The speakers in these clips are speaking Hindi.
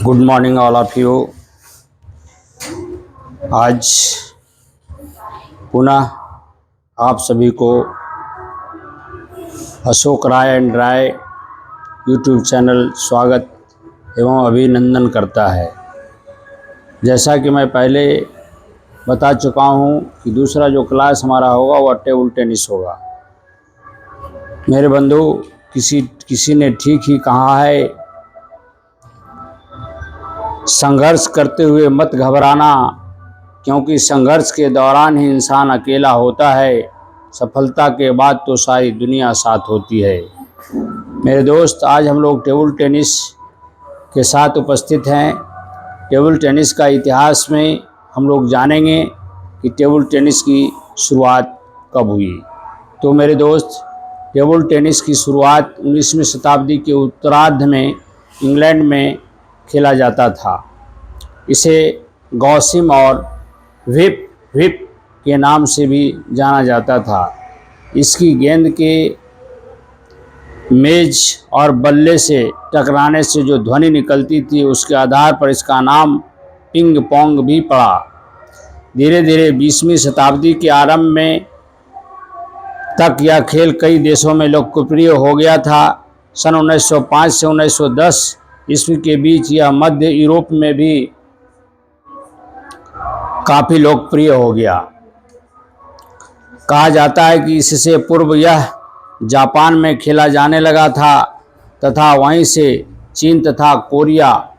Good morning all of you. आज पुनः आप सभी को अशोक राय एंड राय यूट्यूब चैनल स्वागत एवं अभिनंदन करता है। जैसा कि मैं पहले बता चुका हूं कि दूसरा जो क्लास हमारा होगा वह टेबल टेनिस होगा। मेरे बंधु, किसी ने ठीक ही कहा है, संघर्ष करते हुए मत घबराना, क्योंकि संघर्ष के दौरान ही इंसान अकेला होता है। सफलता के बाद तो सारी दुनिया साथ होती है। मेरे दोस्त, आज हम लोग टेबल टेनिस के साथ उपस्थित हैं। टेबल टेनिस का इतिहास में हम लोग जानेंगे कि टेबल टेनिस की शुरुआत कब हुई। तो मेरे दोस्त, टेबल टेनिस की शुरुआत 19वीं शताब्दी के उत्तरार्ध में इंग्लैंड में खेला जाता था। इसे गॉसिम और व्हिप के नाम से भी जाना जाता था। इसकी गेंद के मेज और बल्ले से टकराने से जो ध्वनि निकलती थी, उसके आधार पर इसका नाम पिंग पोंग भी पड़ा। धीरे धीरे 20वीं शताब्दी के आरंभ में तक यह खेल कई देशों में लोकप्रिय हो गया था। सन 1905 से 1910 ईस्वी के बीच यह मध्य यूरोप में भी काफ़ी लोकप्रिय हो गया। कहा जाता है कि इससे पूर्व यह जापान में खेला जाने लगा था तथा वहीं से चीन तथा कोरिया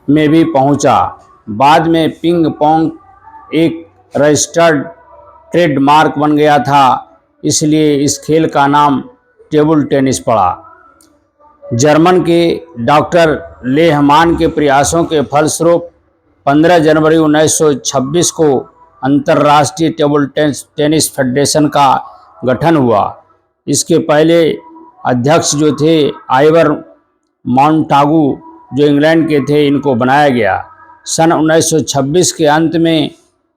में भी पहुंचा। बाद में पिंग पोंग एक रजिस्टर्ड ट्रेडमार्क बन गया था, इसलिए इस खेल का नाम टेबल टेनिस पड़ा। जर्मन के डॉक्टर लेहमान के प्रयासों के फलस्वरूप 15 जनवरी 1926 को अंतर्राष्ट्रीय टेबल टेनिस फेडरेशन का गठन हुआ। इसके पहले अध्यक्ष जो थे आइवर मॉन्टागू, जो इंग्लैंड के थे, इनको बनाया गया। सन 1926 के अंत में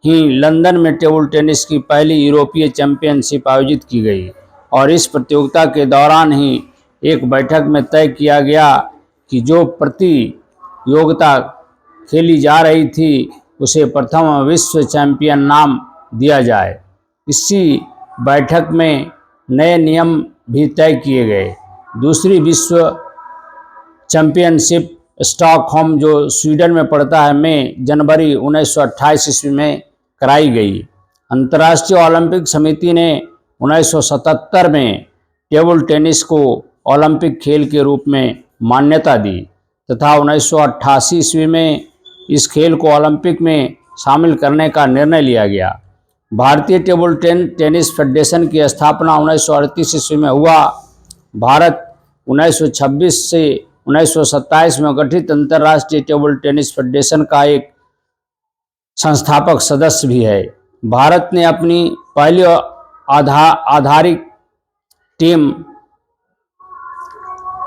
ही लंदन में टेबल टेनिस की पहली यूरोपीय चैंपियनशिप आयोजित की गई और इस प्रतियोगिता के दौरान ही एक बैठक में तय किया गया कि जो प्रतियोगिता खेली जा रही थी उसे प्रथम विश्व चैंपियन नाम दिया जाए। इसी बैठक में नए नियम भी तय किए गए। दूसरी विश्व चैंपियनशिप स्टॉकहोम, जो स्वीडन में पड़ता है, में जनवरी 1928 ईस्वी में कराई गई। अंतर्राष्ट्रीय ओलंपिक समिति ने 1977 में टेबल टेनिस को ओलंपिक खेल के रूप में मान्यता दी तथा 1988 ईस्वी में इस खेल को ओलंपिक में शामिल करने का निर्णय लिया गया। भारतीय टेबल टेनिस फेडरेशन की स्थापना 1938 ईस्वी में हुआ। भारत 1926 से 1927 में गठित अंतर्राष्ट्रीय टेबल टेनिस फेडरेशन का एक संस्थापक सदस्य भी है। भारत ने अपनी पहली आधारिक टीम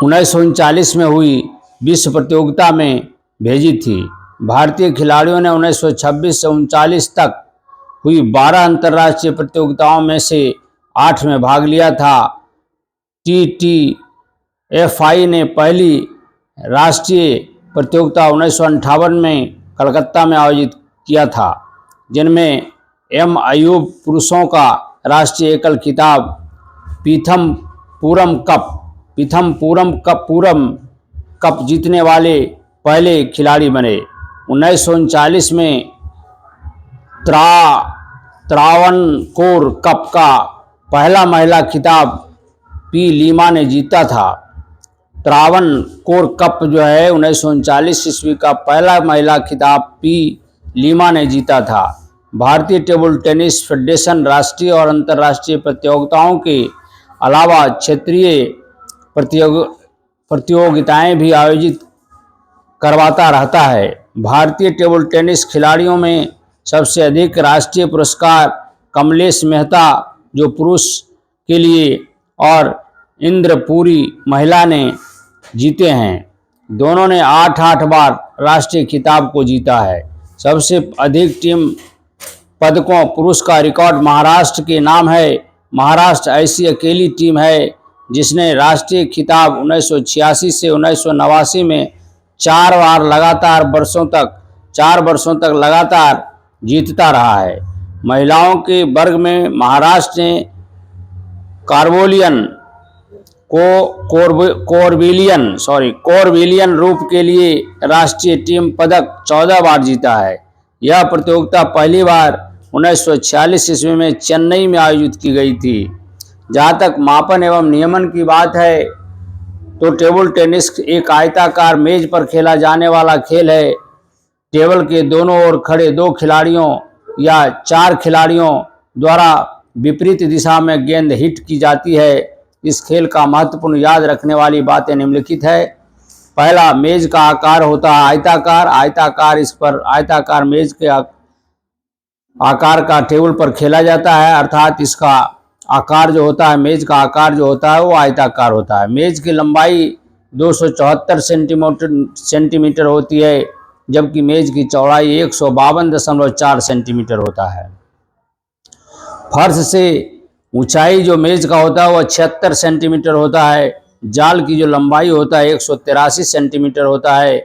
1939 में हुई विश्व प्रतियोगिता में भेजी थी। भारतीय खिलाड़ियों ने 1926 से 1939 तक हुई 12 अंतर्राष्ट्रीय प्रतियोगिताओं में से 8 में भाग लिया था। TTFI ने पहली राष्ट्रीय प्रतियोगिता 1958 में कलकत्ता में आयोजित किया था, जिनमें एम अयूब पुरुषों का राष्ट्रीय एकल खिताब पीथमपुरम कप जीतने वाले पहले खिलाड़ी बने। 1939 में त्रावणकोर कप का पहला महिला खिताब पी लीमा ने जीता था। त्रावणकोर कप जो है 1939 ईस्वी का पहला महिला खिताब पी लीमा ने जीता था। भारतीय टेबल टेनिस फेडरेशन राष्ट्रीय और अंतर्राष्ट्रीय प्रतियोगिताओं के अलावा क्षेत्रीय प्रतियोगिताएं भी आयोजित करवाता रहता है। भारतीय टेबल टेनिस खिलाड़ियों में सबसे अधिक राष्ट्रीय पुरस्कार कमलेश मेहता, जो पुरुष के लिए, और इंद्रपुरी महिला ने जीते हैं। दोनों ने 8 बार राष्ट्रीय खिताब को जीता है। सबसे अधिक टीम पदकों पुरुष का रिकॉर्ड महाराष्ट्र के नाम है। महाराष्ट्र ऐसी अकेली टीम है जिसने राष्ट्रीय खिताब 1986 से 1989 में 4 बार लगातार 4 वर्षों तक लगातार जीतता रहा है। महिलाओं के वर्ग में महाराष्ट्र ने कोरबिलियन रूप के लिए राष्ट्रीय टीम पदक 14 बार जीता है। यह प्रतियोगिता पहली बार 1946 ईस्वी में चेन्नई में आयोजित की गई थी। जहाँ तक मापन एवं नियमन की बात है तो टेबल टेनिस एक आयताकार मेज पर खेला जाने वाला खेल है। टेबल के दोनों ओर खड़े 2 खिलाड़ियों या 4 खिलाड़ियों द्वारा विपरीत दिशा में गेंद हिट की जाती है। इस खेल का महत्वपूर्ण याद रखने वाली बातें निम्नलिखित है। पहला, मेज का आकार होता है आयताकार। इस पर आयताकार मेज के आकार का टेबल पर खेला जाता है, अर्थात इसका आकार जो होता है, मेज का आकार जो होता है वो आयताकार होता है। मेज की लंबाई 274 सेंटीमीटर होती है, जबकि मेज की चौड़ाई 152.4 सेंटीमीटर होता है। फर्श से ऊंचाई जो मेज का होता है वह 76 सेंटीमीटर होता है। जाल की जो लंबाई होता है 183 सेंटीमीटर होता है।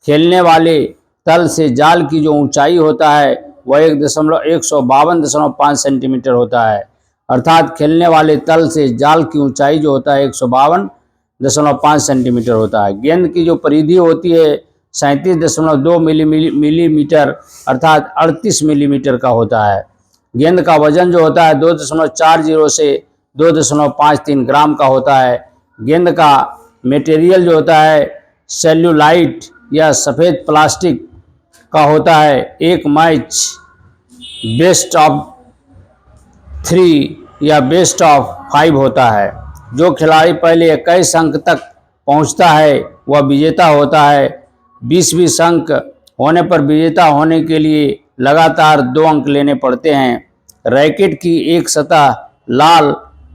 खेलने वाले तल से जाल की जो ऊंचाई होता है वह 152.5 सेंटीमीटर होता है, अर्थात खेलने वाले तल से जाल की ऊंचाई जो होता है 152.5 सेंटीमीटर होता है। गेंद की जो परिधि होती है 37.2 मिलीमीटर अर्थात 38 मिलीमीटर का होता है। गेंद का वजन जो होता है 2.40 से 2.53 ग्राम का होता है। गेंद का मटेरियल जो होता है सेल्यूलाइट या सफ़ेद प्लास्टिक का होता है। एक मैच बेस्ट ऑफ 3 या बेस्ट ऑफ 5 होता है। जो खिलाड़ी पहले 21 अंक तक पहुंचता है वह विजेता होता है। 20 अंक होने पर विजेता होने के लिए लगातार 2 अंक लेने पड़ते हैं। रैकेट की एक सतह लाल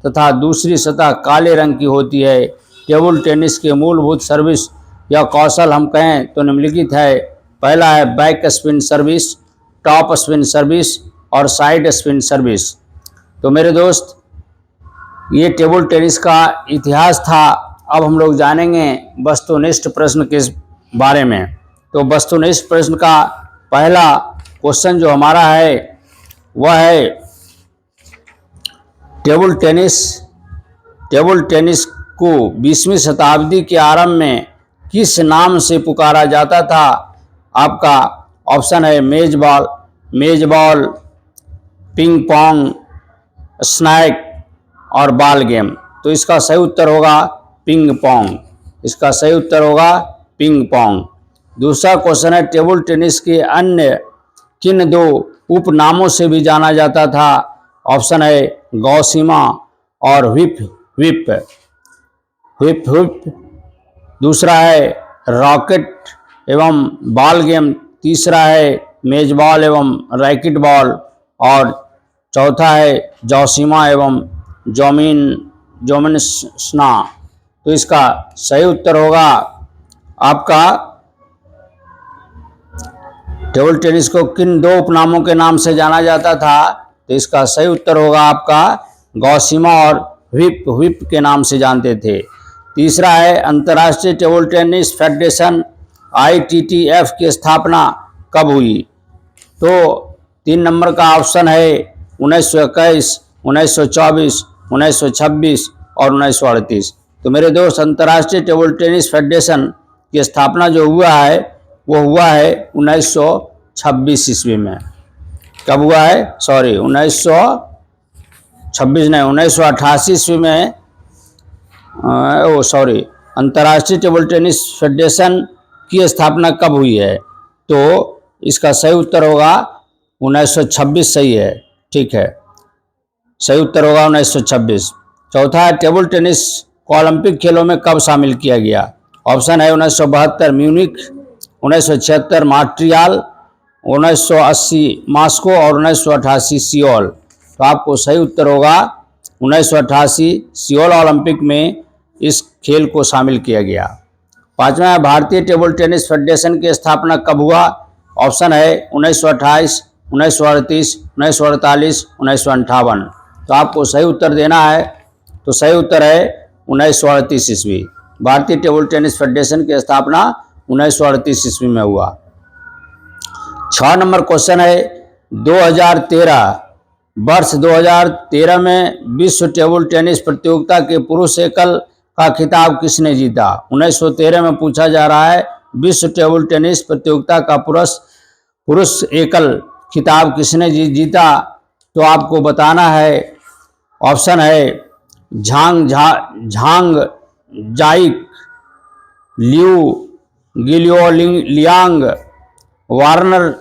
तथा दूसरी सतह काले रंग की होती है। टेबल टेनिस के मूलभूत सर्विस या कौशल हम कहें तो निम्नलिखित है। पहला है back spin service, top spin service और साइड स्पिन सर्विस। तो मेरे दोस्त, ये टेबल टेनिस का इतिहास था। अब हम लोग जानेंगे वस्तुनिष्ठ प्रश्न के बारे में। तो वस्तुनिष्ठ प्रश्न का पहला क्वेश्चन जो हमारा है वह है टेबल टेनिस को 20वीं शताब्दी के आरंभ में किस नाम से पुकारा जाता था? आपका ऑप्शन है मेजबॉल, पिंग पोंग, स्नैक और बॉल गेम। तो इसका सही उत्तर होगा पिंग पोंग। इसका सही उत्तर होगा पिंग पोंग। दूसरा क्वेश्चन है टेबल टेनिस के अन्य किन 2 उपनामों से भी जाना जाता था? ऑप्शन है गौसीमा और व्हिप। दूसरा है रॉकेट एवं बॉल गेम। तीसरा है मेजबॉल एवं रैकेट बॉल और चौथा है जौसीमा एवं जोमिनस्ना। तो इसका सही उत्तर होगा आपका टेबल टेनिस को किन 2 उपनामों के नाम से जाना जाता था? तो इसका सही उत्तर होगा आपका गौसीमा और व्हिप के नाम से जानते थे। तीसरा है अंतर्राष्ट्रीय टेबल टेनिस फेडरेशन ITTF की स्थापना कब हुई? तो 3 नंबर का ऑप्शन है 1921, 1924, 1926 और 1938। तो मेरे दोस्त, अंतर्राष्ट्रीय टेबल टेनिस फेडरेशन की स्थापना जो हुआ है वो हुआ है 1926 ईस्वी में। कब हुआ है? 1988 ईस्वी में। अंतर्राष्ट्रीय टेबल टेनिस फेडरेशन की स्थापना कब हुई है? तो इसका सही उत्तर होगा 1926। सही है, ठीक है, सही उत्तर होगा 1926। चौथा है टेबल टेनिस को ओलंपिक खेलों में कब शामिल किया गया? ऑप्शन है 1972 म्यूनिख, 1976 मॉन्ट्रियल, 1980 मॉस्को और 1988 सियोल। तो आपको सही उत्तर होगा 1988 सियोल ओलंपिक में इस खेल को शामिल किया गया। पांचवा है भारतीय टेबल टेनिस फेडरेशन की स्थापना कब हुआ? ऑप्शन है 1928, 1938, 1948, 1958। तो आपको सही उत्तर देना है। तो सही उत्तर है 1938 ईस्वी। भारतीय टेबल टेनिस फेडरेशन की स्थापना 1938 ईस्वी में हुआ। 6 नंबर क्वेश्चन है 2013 वर्ष 2013 में विश्व टेबल टेनिस प्रतियोगिता के पुरुष एकल का खिताब किसने जीता। 1913 में पूछा जा रहा है विश्व टेबल टेनिस प्रतियोगिता का पुरुष एकल खिताब किसने जीता। तो आपको बताना है, ऑप्शन है झांग जाइक, लियू गिलियोलियांग, वार्नर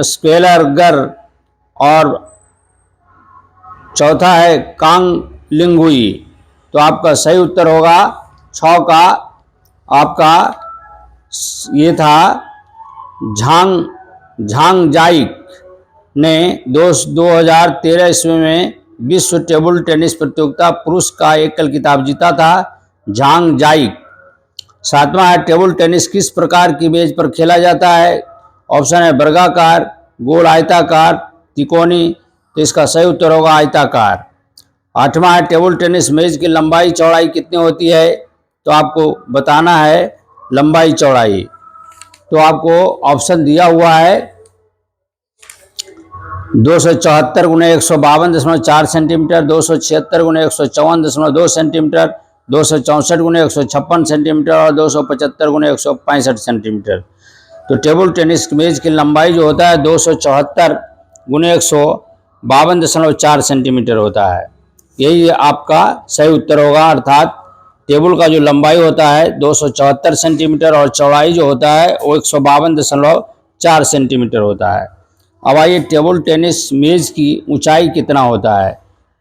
स्क्वेलरगर और चौथा है कांग लिंगुई। तो आपका सही उत्तर होगा 6 का आपका ये था झांग जाइक ने 2013 ईस्वी में विश्व टेबल टेनिस प्रतियोगिता पुरुष का एकल खिताब जीता था, झांग जाइक। 7वां है टेबल टेनिस किस प्रकार की मेज पर खेला जाता है। ऑप्शन है वर्गाकार, गोल, आयताकार, त्रिकोणी। तो इसका सही उत्तर होगा आयताकार। 8वां है टेबल टेनिस मेज की लंबाई चौड़ाई कितनी होती है। तो आपको बताना है लंबाई चौड़ाई। तो आपको ऑप्शन दिया हुआ है 274 गुणे 152.4 सेंटीमीटर, 276 गुणे 154.2 सेंटीमीटर, 264 गुणे 156 सेंटीमीटर और 275 गुणे 165 सेंटीमीटर। तो टेबल टेनिस मेज की लंबाई जो होता है 274 गुणे 152.4 सेंटीमीटर होता है। यही आपका सही उत्तर होगा। अर्थात टेबल का जो लंबाई होता है 274 सेंटीमीटर और चौड़ाई जो होता है वो 152.4 सेंटीमीटर होता है। अब आइए टेबल टेनिस मेज की ऊंचाई कितना होता है।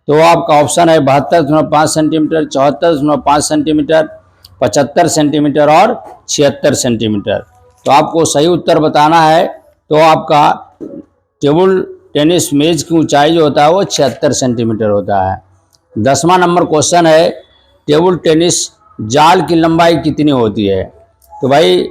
तो आपका ऑप्शन है 72.5 सेंटीमीटर, 74.5 सेंटीमीटर, 75 सेंटीमीटर और 76 सेंटीमीटर। तो आपको सही उत्तर बताना है। तो आपका टेबल टेनिस मेज की ऊंचाई जो होता है वो 76 सेंटीमीटर होता है। 10वां नंबर क्वेश्चन है टेबल टेनिस जाल की लंबाई कितनी होती है। तो भाई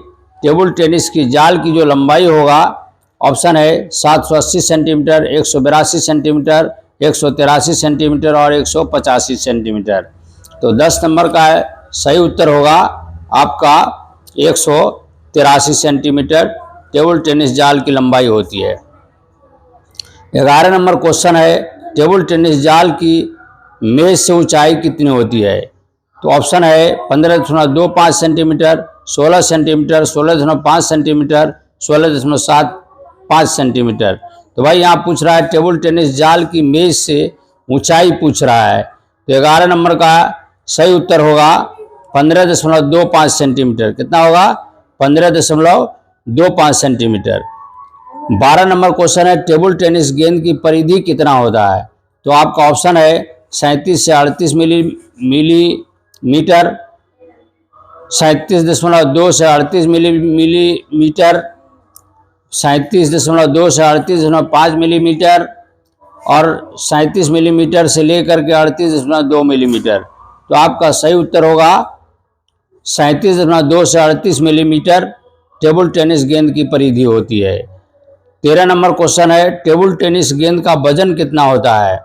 टेबल टेनिस की जाल की जो लंबाई होगा ऑप्शन है 780 सेंटीमीटर, 182 सेंटीमीटर, 183 सेंटीमीटर और 185 सेंटीमीटर। तो 10 नंबर का सही उत्तर होगा आपका 183 सेंटीमीटर टेबल टेनिस जाल की लंबाई होती है। 11 नंबर क्वेश्चन है टेबल टेनिस जाल की मेज से ऊंचाई कितनी होती है। तो ऑप्शन है 15.25 सेंटीमीटर, 16 सेंटीमीटर, 16.5 सेंटीमीटर, 16.75 सेंटीमीटर। तो भाई यहाँ पूछ रहा है टेबल टेनिस जाल की मेज से ऊंचाई पूछ रहा है। तो 11 नंबर का सही उत्तर होगा 15.25 सेंटीमीटर। कितना होगा 15.25 सेंटीमीटर। 12 नंबर क्वेश्चन है टेबल टेनिस गेंद की परिधि कितना होता है। तो आपका ऑप्शन है 37 से 38 मिलीमीटर, 37.2 से 38 मिलीमीटर, 37.2 से 38.5 मिलीमीटर और 37 मिलीमीटर से लेकर के 38.2 मिलीमीटर। तो आपका सही उत्तर होगा 37.2 से 38 मिलीमीटर टेबल टेनिस गेंद की परिधि होती है। 13 नंबर क्वेश्चन है टेबल टेनिस गेंद का वजन कितना होता है।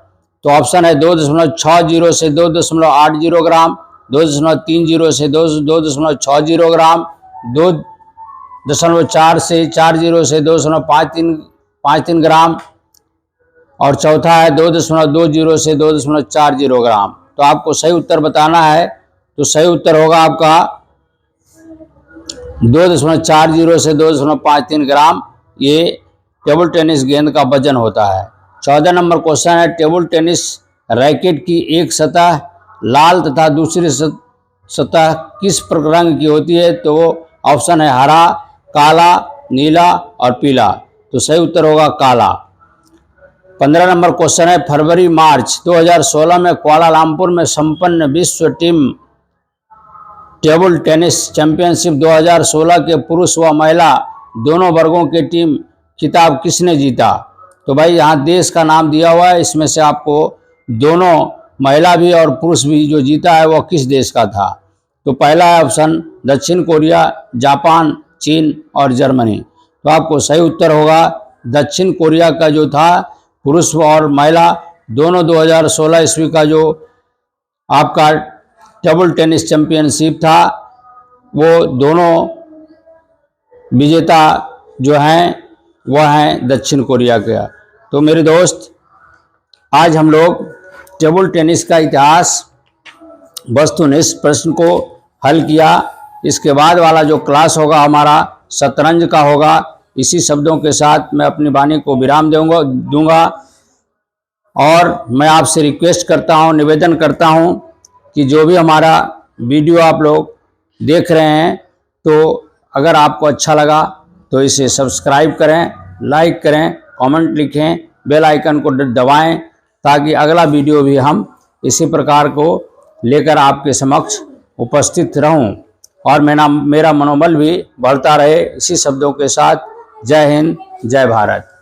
तो ऑप्शन है 2.60 से 2.80 ग्राम, 2.30 से 2.60 ग्राम, 2.4 से 40 से 2.53 ग्राम और चौथा है 2.20 से 2.40 ग्राम। तो आपको सही उत्तर बताना है। तो सही उत्तर होगा आपका 2.40 से 2.53 ग्राम ये टेबल टेनिस गेंद का वजन होता है। 14 नंबर क्वेश्चन है टेबल टेनिस रैकेट की एक सतह लाल तथा दूसरी सतह किस रंग की होती है। तो ऑप्शन है हरा, काला, नीला और पीला। तो सही उत्तर होगा काला। 15 नंबर क्वेश्चन है फरवरी मार्च 2016 में कुआलालंपुर में संपन्न विश्व टीम टेबल टेनिस चैंपियनशिप 2016 के पुरुष व महिला दोनों वर्गों के टीम खिताब किसने जीता। तो भाई यहाँ देश का नाम दिया हुआ है, इसमें से आपको दोनों महिला भी और पुरुष भी जो जीता है वह किस देश का था। तो पहला है ऑप्शन दक्षिण कोरिया, जापान, चीन और जर्मनी। तो आपको सही उत्तर होगा दक्षिण कोरिया का जो था पुरुष और महिला दोनों 2016 ईस्वी का जो आपका टेबल टेनिस चैंपियनशिप था वो दोनों विजेता जो हैं वह हैं दक्षिण कोरिया के। तो मेरे दोस्त, आज हम लोग टेबल टेनिस का इतिहास वस्तुनिष्ठ प्रश्न को हल किया। इसके बाद वाला जो क्लास होगा हमारा शतरंज का होगा। इसी शब्दों के साथ मैं अपनी वाणी को विराम दूंगा और मैं आपसे रिक्वेस्ट करता हूं, निवेदन करता हूं कि जो भी हमारा वीडियो आप लोग देख रहे हैं, तो अगर आपको अच्छा लगा तो इसे सब्सक्राइब करें, लाइक करें, कमेंट लिखें, बेल आइकन को दबाएं, ताकि अगला वीडियो भी हम इसी प्रकार को लेकर आपके समक्ष उपस्थित रहूं और मेरा मनोबल भी बढ़ता रहे। इसी शब्दों के साथ जय हिंद, जय भारत।